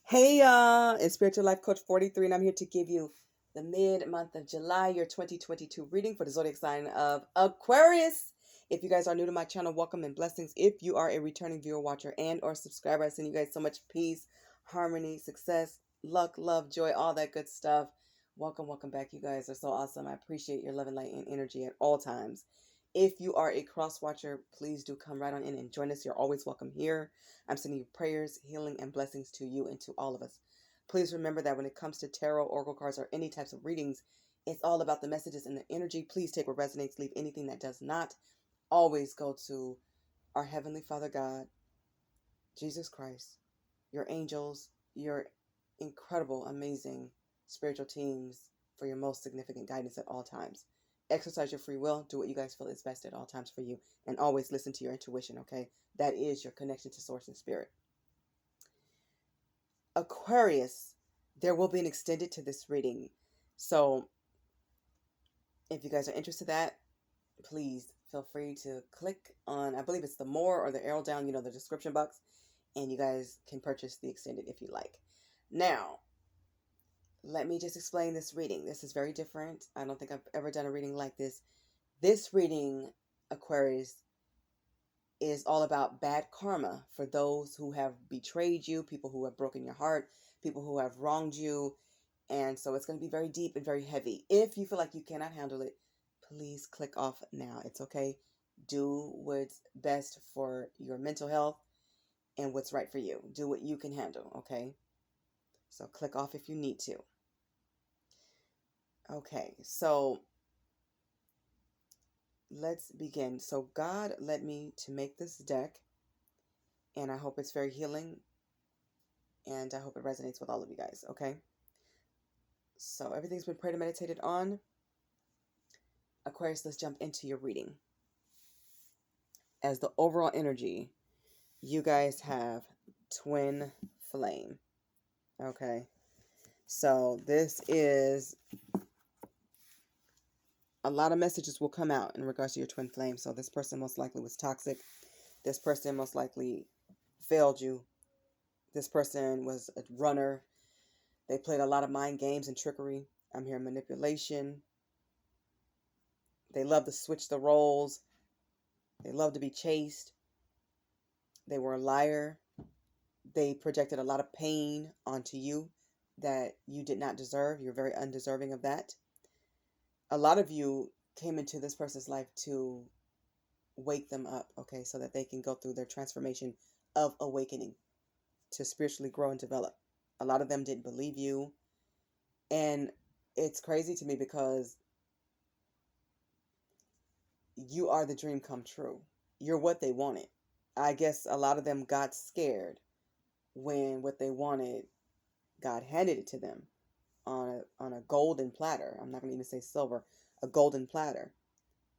Hey y'all, it's Spiritual Life Coach 43, and I'm here to give you the mid-month of July, your 2022 reading for the zodiac sign of Aquarius. If you guys are new to my channel, welcome and blessings. If you are a returning viewer, watcher, and or subscriber, I send you guys so much peace, harmony, success, luck, love, joy, all that good stuff. Welcome back. You guys are so awesome. I appreciate your love and light and energy at all times. If you are a cross watcher, please do come right on in and join us. You're always welcome here. I'm sending you prayers, healing, and blessings to you and to all of us. Please remember that when it comes to tarot, oracle cards, or any types of readings, it's all about the messages and the energy. Please take what resonates, leave anything that does not. Always go to our Heavenly Father God, Jesus Christ, your angels, your incredible, amazing spiritual teams for your most significant guidance at all times. Exercise your free will. Do what you guys feel is best at all times for you. And always listen to your intuition, okay? That is your connection to source and spirit. Aquarius, there will be an extended to this reading. So if you guys are interested in that, please feel free to click on, I believe it's the more or the arrow down, the description box. And you guys can purchase the extended if you like. Now, let me just explain this reading. This is very different. I don't think I've ever done a reading like this. This reading, Aquarius, is all about bad karma for those who have betrayed you, people who have broken your heart, people who have wronged you. And so it's going to be very deep and very heavy. If you feel like you cannot handle it, please click off now. It's okay. Do what's best for your mental health and what's right for you. Do what you can handle, okay? So click off if you need to. Okay, so let's begin. So God led me to make this deck, and I hope it's very healing, and I hope it resonates with all of you guys, okay? So everything's been prayed and meditated on. Aquarius, let's jump into your reading. As the overall energy, you guys have twin flame, okay? So this is, a lot of messages will come out in regards to your twin flame. So this person most likely was toxic. This person most likely failed you. This person was a runner. They played a lot of mind games and trickery. I'm hearing manipulation. They love to switch the roles. They love to be chased. They were a liar. They projected a lot of pain onto you that you did not deserve. You're very undeserving of that. A lot of you came into this person's life to wake them up, okay, so that they can go through their transformation of awakening to spiritually grow and develop. A lot of them didn't believe you. And it's crazy to me because you are the dream come true. You're what they wanted. I guess a lot of them got scared when what they wanted, God handed it to them on a golden platter. I'm not going to even say silver, a golden platter.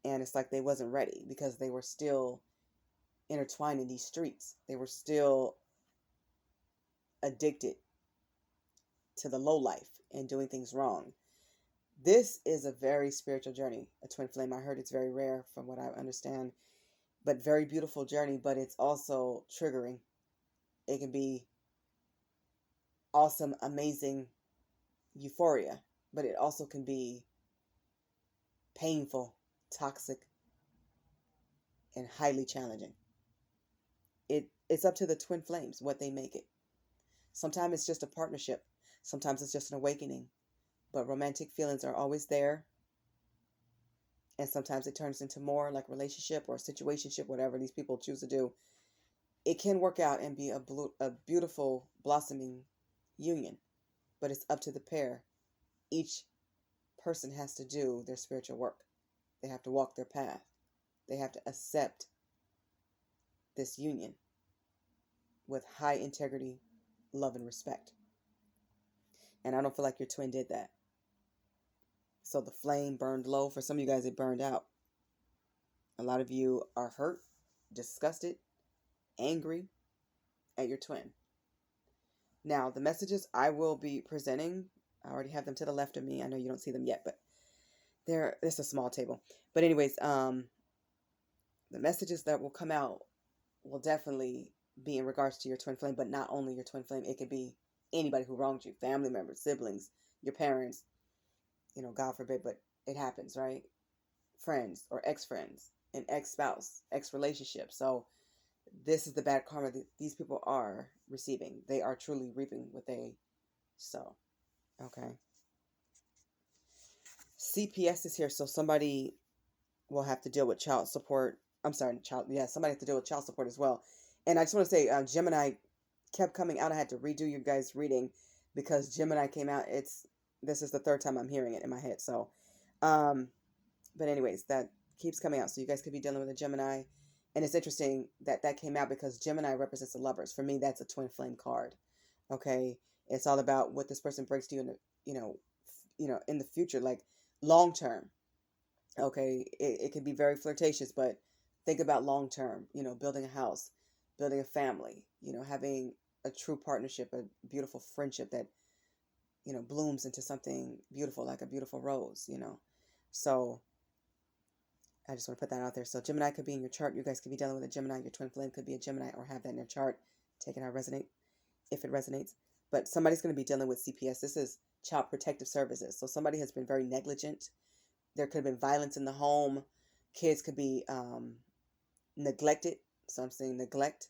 And it's like they wasn't ready because they were still intertwined in these streets. They were still addicted to the low life and doing things wrong. This is a very spiritual journey, a twin flame. I heard it's very rare from what I understand, but very beautiful journey, but it's also triggering. It can be awesome, amazing euphoria, but it also can be painful, toxic, and highly challenging. It's up to the twin flames what they make it. Sometimes it's just a partnership. Sometimes it's just an awakening. But romantic feelings are always there. And sometimes it turns into more like relationship or situationship, whatever these people choose to do. It can work out and be a beautiful, blossoming union. But it's up to the pair. Each person has to do their spiritual work. They have to walk their path. They have to accept this union with high integrity, love, and respect. And I don't feel like your twin did that. So the flame burned low. For some of you guys, it burned out. A lot of you are hurt, disgusted, angry at your twin. Now, the messages I will be presenting, I already have them to the left of me. I know you don't see them yet, but it's a small table. But anyways, the messages that will come out will definitely be in regards to your twin flame, but not only your twin flame. It could be anybody who wronged you, family members, siblings, your parents, God forbid, but it happens, right? Friends or ex-friends, an ex-spouse, ex-relationship. So this is the bad karma that these people are receiving. They are truly reaping what they sow. Okay. CPS is here, so somebody will have to deal with child support. I'm sorry, somebody has to deal with child support as well. And I just want to say, Gemini kept coming out. I had to redo your guys' reading because Gemini came out. This is the third time I'm hearing it in my head. So, but anyways, that keeps coming out. So you guys could be dealing with a Gemini. And it's interesting that came out because Gemini represents the lovers. For me, that's a twin flame card. Okay. It's all about what this person brings to you in the, in the future, like long term. Okay. It can be very flirtatious, but think about long term, building a house, building a family, having a true partnership, a beautiful friendship that, blooms into something beautiful, like a beautiful rose, So I just want to put that out there. So Gemini could be in your chart. You guys could be dealing with a Gemini. Your twin flame could be a Gemini or have that in your chart. Take it how if it resonates. But somebody's going to be dealing with CPS. This is Child Protective Services. So somebody has been very negligent. There could have been violence in the home. Kids could be neglected. So I'm saying neglect.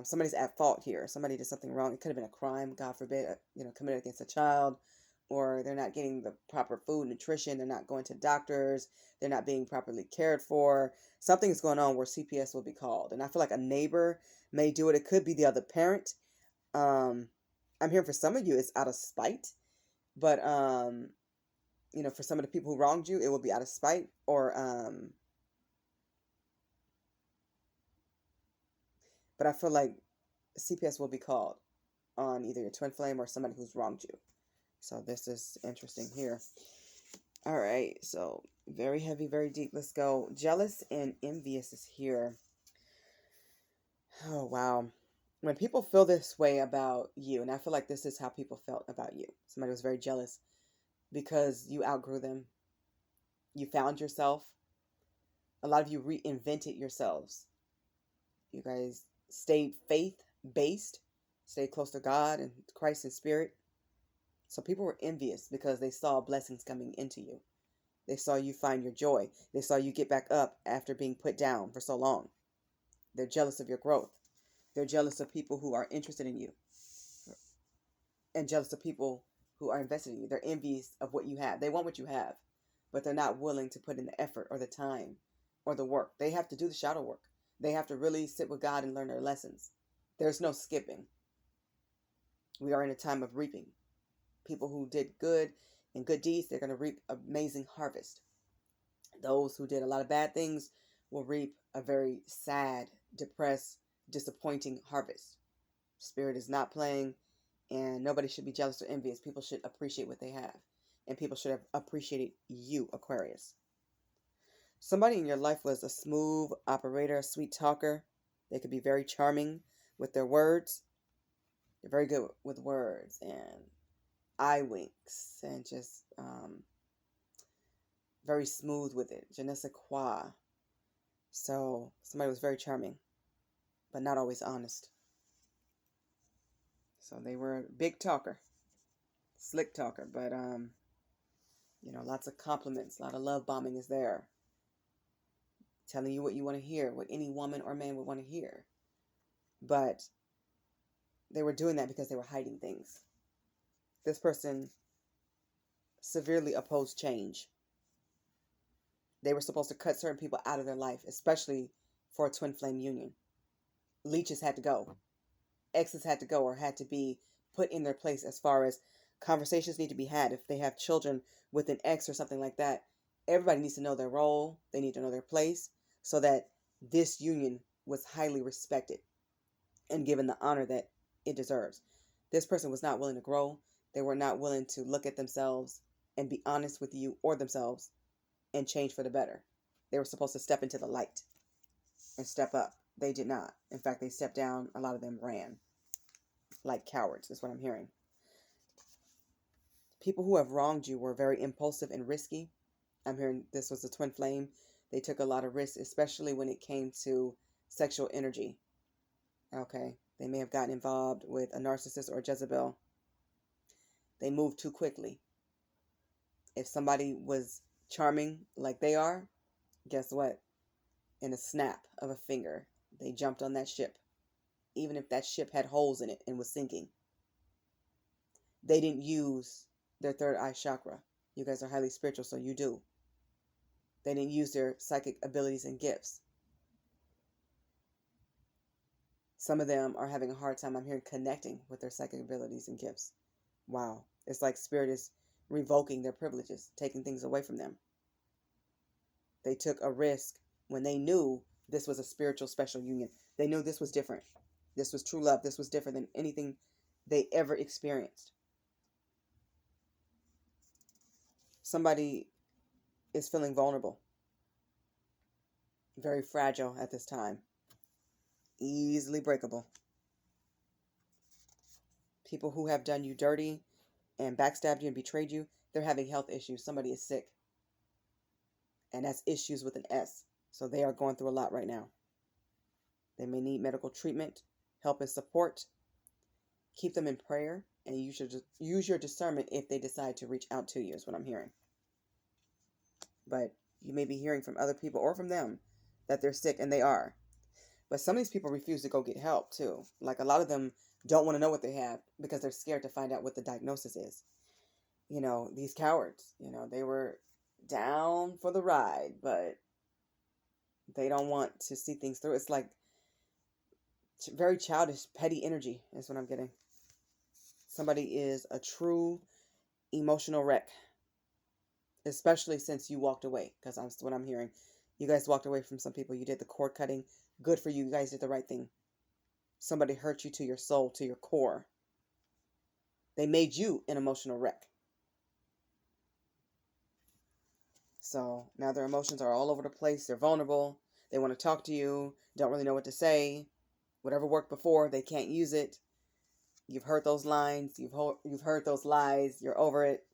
Somebody's at fault here. Somebody did something wrong. It could have been a crime, God forbid, committed against a child. Or they're not getting the proper food, nutrition. They're not going to doctors. They're not being properly cared for. Something is going on where CPS will be called. And I feel like a neighbor may do it. It could be the other parent. I'm hearing for some of you, it's out of spite. But, for some of the people who wronged you, it will be out of spite. Or, but I feel like CPS will be called on either your twin flame or somebody who's wronged you. So this is interesting here. All right. So very heavy, very deep. Let's go. Jealous and envious is here. Oh, wow. When people feel this way about you, and I feel like this is how people felt about you. Somebody was very jealous because you outgrew them. You found yourself. A lot of you reinvented yourselves. You guys stayed faith-based, stayed close to God and Christ in spirit. So people were envious because they saw blessings coming into you. They saw you find your joy. They saw you get back up after being put down for so long. They're jealous of your growth. They're jealous of people who are interested in you. And jealous of people who are invested in you. They're envious of what you have. They want what you have, but they're not willing to put in the effort or the time or the work. They have to do the shadow work. They have to really sit with God and learn their lessons. There's no skipping. We are in a time of reaping. People who did good and good deeds, they're going to reap amazing harvest. Those who did a lot of bad things will reap a very sad, depressed, disappointing harvest. Spirit is not playing, and nobody should be jealous or envious. People should appreciate what they have, and people should have appreciated you, Aquarius. Somebody in your life was a smooth operator, a sweet talker. They could be very charming with their words. They're very good with words and eye winks and just very smooth with it. Je ne sais quoi. So somebody was very charming, but not always honest. So they were a big talker, slick talker, but lots of compliments, a lot of love bombing is there. Telling you what you want to hear, what any woman or man would want to hear. But they were doing that because they were hiding things. This person severely opposed change. They were supposed to cut certain people out of their life, especially for a twin flame union. Leeches had to go. Exes had to go or had to be put in their place as far as conversations need to be had. If they have children with an ex or something like that, everybody needs to know their role. They need to know their place so that this union was highly respected and given the honor that it deserves. This person was not willing to grow. They were not willing to look at themselves and be honest with you or themselves and change for the better. They were supposed to step into the light and step up. They did not. In fact, they stepped down. A lot of them ran like cowards. That's what I'm hearing. People who have wronged you were very impulsive and risky. I'm hearing this was a twin flame. They took a lot of risks, especially when it came to sexual energy. Okay. They may have gotten involved with a narcissist or a Jezebel. They move too quickly. If somebody was charming like they are, guess what? In a snap of a finger, they jumped on that ship. Even if that ship had holes in it and was sinking. They didn't use their third eye chakra. You guys are highly spiritual, so you do. They didn't use their psychic abilities and gifts. Some of them are having a hard time, I'm hearing, connecting with their psychic abilities and gifts. Wow. It's like Spirit is revoking their privileges, taking things away from them. They took a risk when they knew this was a spiritual special union. They knew this was different. This was true love. This was different than anything they ever experienced. Somebody is feeling vulnerable. Very fragile at this time. Easily breakable. People who have done you dirty and backstabbed you and betrayed you, they're having health issues. Somebody is sick. And that's issues with an S. So they are going through a lot right now. They may need medical treatment, help and support. Keep them in prayer, and you should just use your discernment if they decide to reach out to you, is what I'm hearing. But you may be hearing from other people or from them that they're sick, and they are. But some of these people refuse to go get help too. Like, a lot of them don't want to know what they have because they're scared to find out what the diagnosis is. You know, these cowards, you know, they were down for the ride, but they don't want to see things through. It's like very childish, petty energy is what I'm getting. Somebody is a true emotional wreck, especially since you walked away, because that's what I'm hearing. You guys walked away from some people. You did the cord cutting. Good for you. You guys did the right thing. Somebody hurt you to your soul, to your core. They made you an emotional wreck. So now their emotions are all over the place. They're vulnerable. They want to talk to you. Don't really know what to say. Whatever worked before, they can't use it. You've heard those lines. You've heard those lies. You're over it.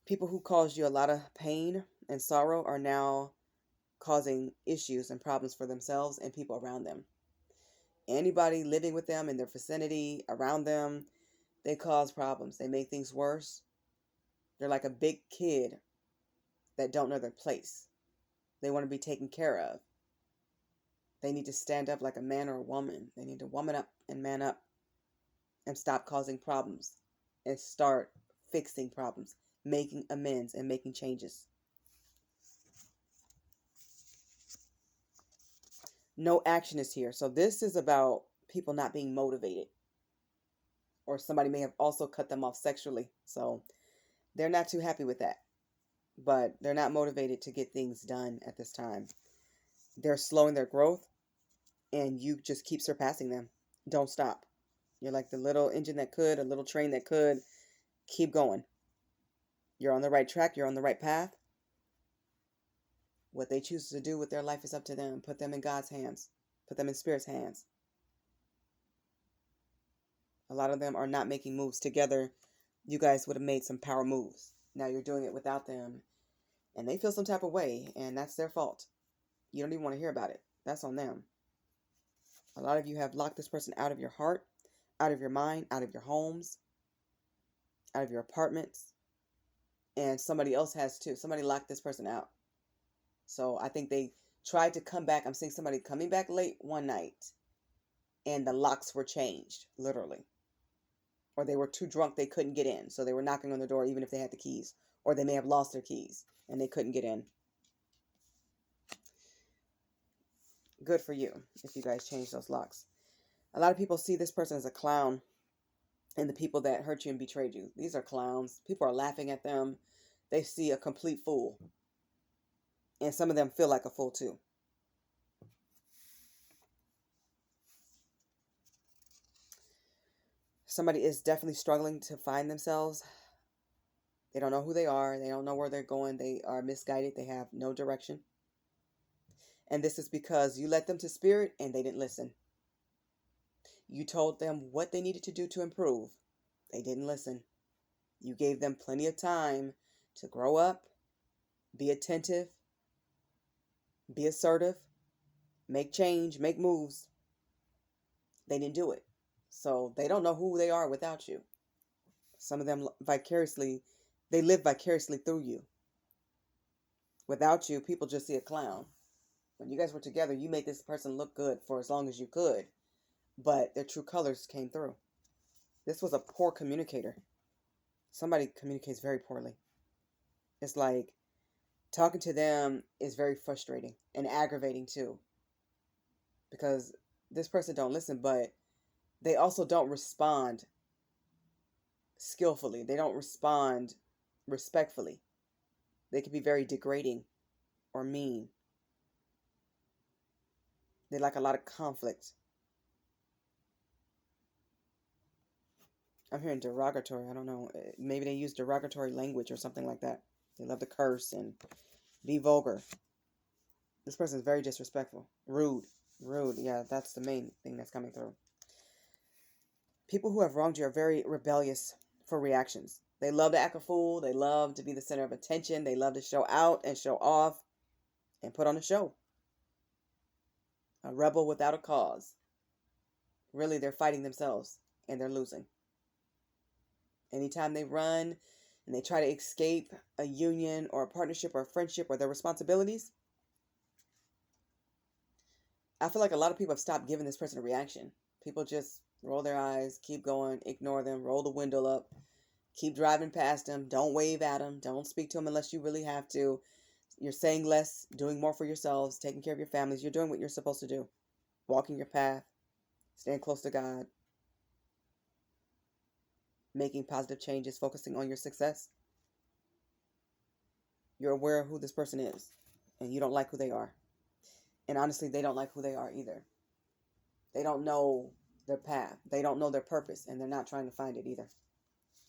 People who caused you a lot of pain and sorrow are now causing issues and problems for themselves and people around them. Anybody living with them in their vicinity, around them, they cause problems. They make things worse. They're like a big kid that don't know their place. They want to be taken care of. They need to stand up like a man or a woman. They need to woman up and man up and stop causing problems and start fixing problems, making amends and making changes. No action is here. So this is about people not being motivated. Or somebody may have also cut them off sexually. So they're not too happy with that. But they're not motivated to get things done at this time. They're slowing their growth. And you just keep surpassing them. Don't stop. You're like the little engine that could, a little train that could. Keep going. You're on the right track. You're on the right path. What they choose to do with their life is up to them. Put them in God's hands. Put them in Spirit's hands. A lot of them are not making moves together. You guys would have made some power moves. Now you're doing it without them. And they feel some type of way. And that's their fault. You don't even want to hear about it. That's on them. A lot of you have locked this person out of your heart, out of your mind, out of your homes, out of your apartments. And somebody else has too. Somebody locked this person out. So I think they tried to come back. I'm seeing somebody coming back late one night. And the locks were changed, literally. Or they were too drunk, they couldn't get in. So they were knocking on the door even if they had the keys. Or they may have lost their keys and they couldn't get in. Good for you if you guys change those locks. A lot of people see this person as a clown. And the people that hurt you and betrayed you. These are clowns. People are laughing at them. They see a complete fool. And some of them feel like a fool too. Somebody is definitely struggling to find themselves. They don't know who they are. They don't know where they're going. They are misguided. They have no direction. And this is because you led them to Spirit and they didn't listen. You told them what they needed to do to improve. They didn't listen. You gave them plenty of time to grow up, be attentive, be assertive, make change, make moves. They didn't do it. So they don't know who they are without you. Some of them they live vicariously through you. Without you, people just see a clown. When you guys were together, you made this person look good for as long as you could, but their true colors came through. This was a poor communicator. Somebody communicates very poorly. It's like talking to them is very frustrating and aggravating too, because this person don't listen, but they also don't respond skillfully. They don't respond respectfully. They can be very degrading or mean. They like a lot of conflict. I'm hearing derogatory. I don't know. Maybe they use derogatory language or something like that. They love to curse and be vulgar. This person is very disrespectful. Rude. Rude. Yeah, that's the main thing that's coming through. People who have wronged you are very rebellious for reactions. They love to act a fool. They love to be the center of attention. They love to show out and show off and put on a show. A rebel without a cause. Really, they're fighting themselves and they're losing. Anytime they run and they try to escape a union or a partnership or a friendship or their responsibilities, I feel like a lot of people have stopped giving this person a reaction. People just roll their eyes, keep going, ignore them, roll the window up, keep driving past them, don't wave at them, don't speak to them unless you really have to. You're saying less, doing more for yourselves, taking care of your families. You're doing what you're supposed to do. Walking your path, staying close to God, making positive changes, focusing on your success. You're aware of who this person is, and you don't like who they are. And honestly, they don't like who they are either. They don't know their path. They don't know their purpose, and they're not trying to find it either.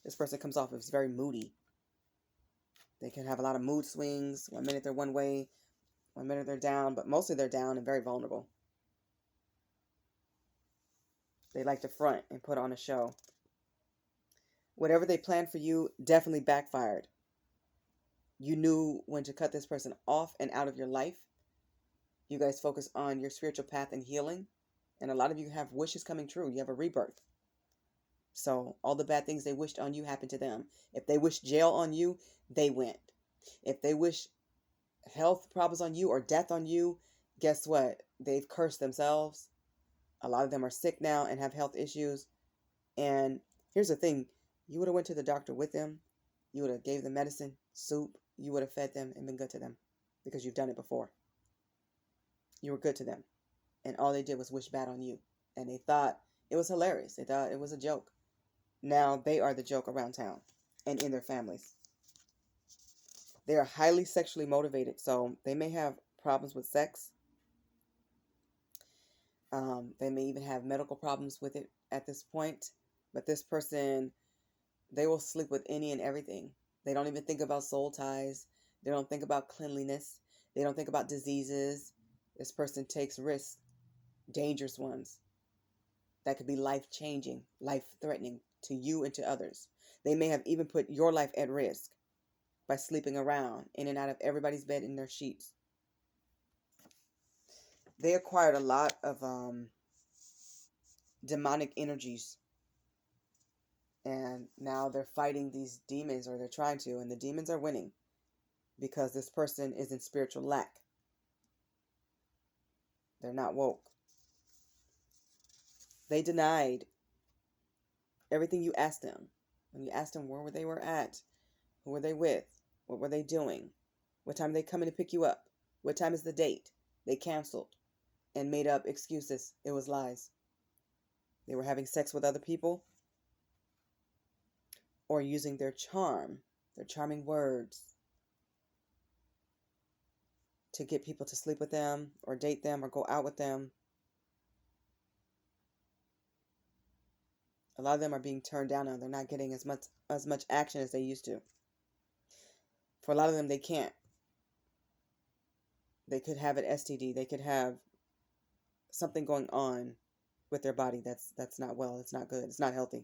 This person comes off as very moody. They can have a lot of mood swings. 1 minute they're one way, 1 minute they're down, but mostly they're down and very vulnerable. They like to front and put on a show. Whatever they planned for you definitely backfired. You knew when to cut this person off and out of your life. You guys focus on your spiritual path and healing. And a lot of you have wishes coming true. You have a rebirth. So all the bad things they wished on you happened to them. If they wished jail on you, they went. If they wish health problems on you or death on you, guess what? They've cursed themselves. A lot of them are sick now and have health issues. And here's the thing. You would have went to the doctor with them. You would have gave them medicine, soup. You would have fed them and been good to them because you've done it before. You were good to them. And all they did was wish bad on you. And they thought it was hilarious. They thought it was a joke. Now they are the joke around town and in their families. They are highly sexually motivated, so they may have problems with sex. They may even have medical problems with it at this point. But this person, they will sleep with any and everything. They don't even think about soul ties. They don't think about cleanliness. They don't think about diseases. This person takes risks, dangerous ones. That could be life-changing, life-threatening to you and to others. They may have even put your life at risk by sleeping around in and out of everybody's bed in their sheets. They acquired a lot of demonic energies. And now they're fighting these demons, or they're trying to, and the demons are winning because this person is in spiritual lack. They're not woke. They denied everything you asked them. When you asked them where they were at, who were they with, what were they doing, what time are they coming to pick you up, what time is the date, they canceled and made up excuses. It was lies. They were having sex with other people or using their charm, their charming words to get people to sleep with them or date them or go out with them. A lot of them are being turned down now. They're not getting as much action as they used to. For a lot of them, they can't. They could have an STD. They could have something going on with their body that's not well. It's not good. It's not healthy.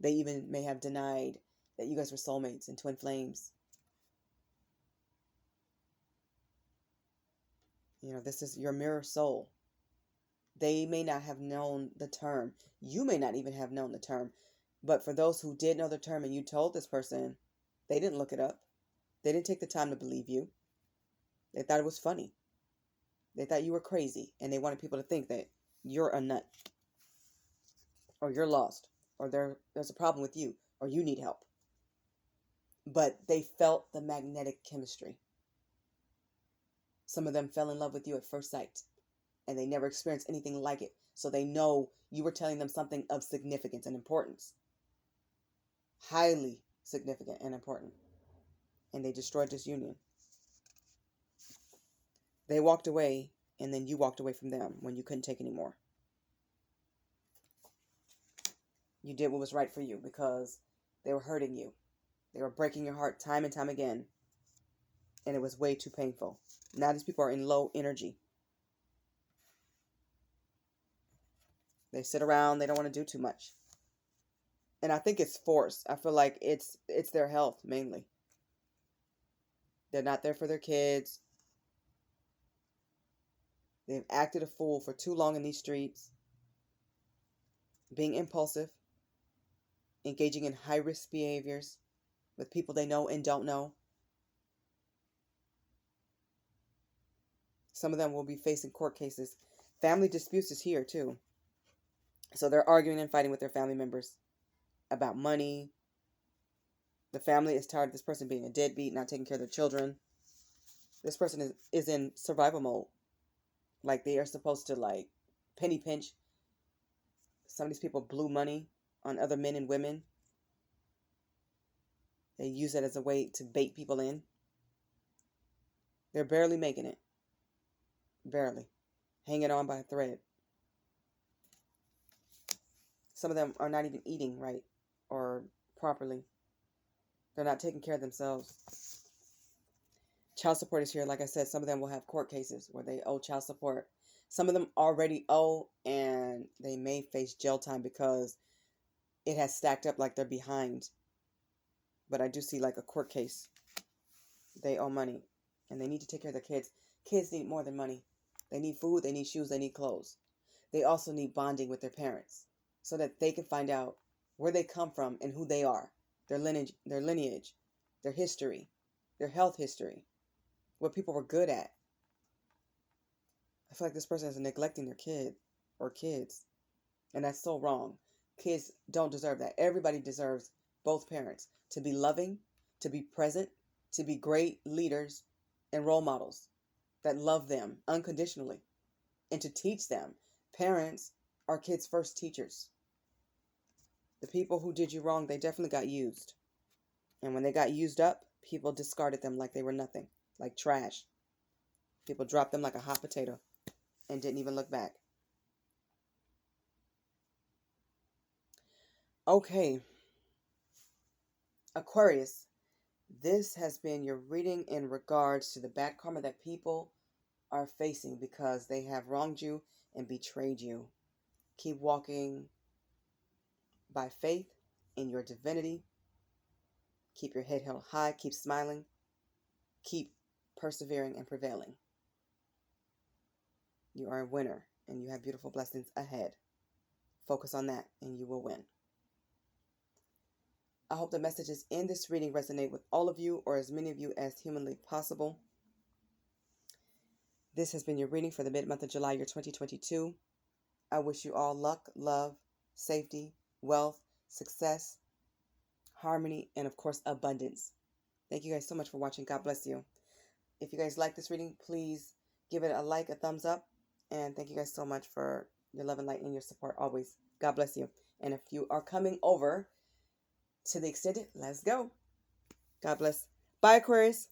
They even may have denied that you guys were soulmates and twin flames. This is your mirror soul. They may not have known the term. You may not even have known the term. But for those who did know the term and you told this person, they didn't look it up. They didn't take the time to believe you. They thought it was funny. They thought you were crazy. And they wanted people to think that you're a nut. Or you're lost. Or there's a problem with you. Or you need help. But they felt the magnetic chemistry. Some of them fell in love with you at first sight. And they never experienced anything like it. So they know you were telling them something of significance and importance. Highly significant and important. And they destroyed this union. They walked away, and then you walked away from them when you couldn't take anymore. You did what was right for you because they were hurting you. They were breaking your heart time and time again. And it was way too painful. Now these people are in low energy. They sit around. They don't want to do too much. And I think it's forced. I feel like it's their health, mainly. They're not there for their kids. They've acted a fool for too long in these streets. Being impulsive. Engaging in high-risk behaviors with people they know and don't know. Some of them will be facing court cases. Family disputes is here, too. So they're arguing and fighting with their family members about money. The family is tired of this person being a deadbeat, not taking care of their children. This person is in survival mode. Like they are supposed to penny pinch. Some of these people blew money on other men and women. They use it as a way to bait people in. They're barely making it. Barely. Hanging on by a thread. Some of them are not even eating right or properly. They're not taking care of themselves. Child support is here. Like I said, some of them will have court cases where they owe child support. Some of them already owe, and they may face jail time because it has stacked up like they're behind. But I do see like a court case. They owe money, and they need to take care of their kids. Kids need more than money. They need food, they need shoes, they need clothes. They also need bonding with their parents so that they can find out where they come from and who they are. Their lineage, their history, their health history, what people were good at. I feel like this person is neglecting their kid or kids. And that's so wrong. Kids don't deserve that. Everybody deserves both parents to be loving, to be present, to be great leaders and role models that love them unconditionally, and to teach them. Parents are kids' first teachers. The people who did you wrong, they definitely got used. And when they got used up, people discarded them like they were nothing, like trash. People dropped them like a hot potato and didn't even look back. Okay. Aquarius, this has been your reading in regards to the bad karma that people are facing because they have wronged you and betrayed you. Keep walking by faith in your divinity. Keep your head held high. Keep smiling. Keep persevering and prevailing. You are a winner and you have beautiful blessings ahead. Focus on that and you will win. I hope the messages in this reading resonate with all of you or as many of you as humanly possible. This has been your reading for the mid-month of July, year 2022. I wish you all luck, love, safety, wealth, success, harmony, and of course, abundance. Thank you guys so much for watching. God bless you. If you guys like this reading, please give it a like, a thumbs up. And thank you guys so much for your love and light and your support always. God bless you. And if you are coming over to the extended, let's go. God bless. Bye, Aquarius.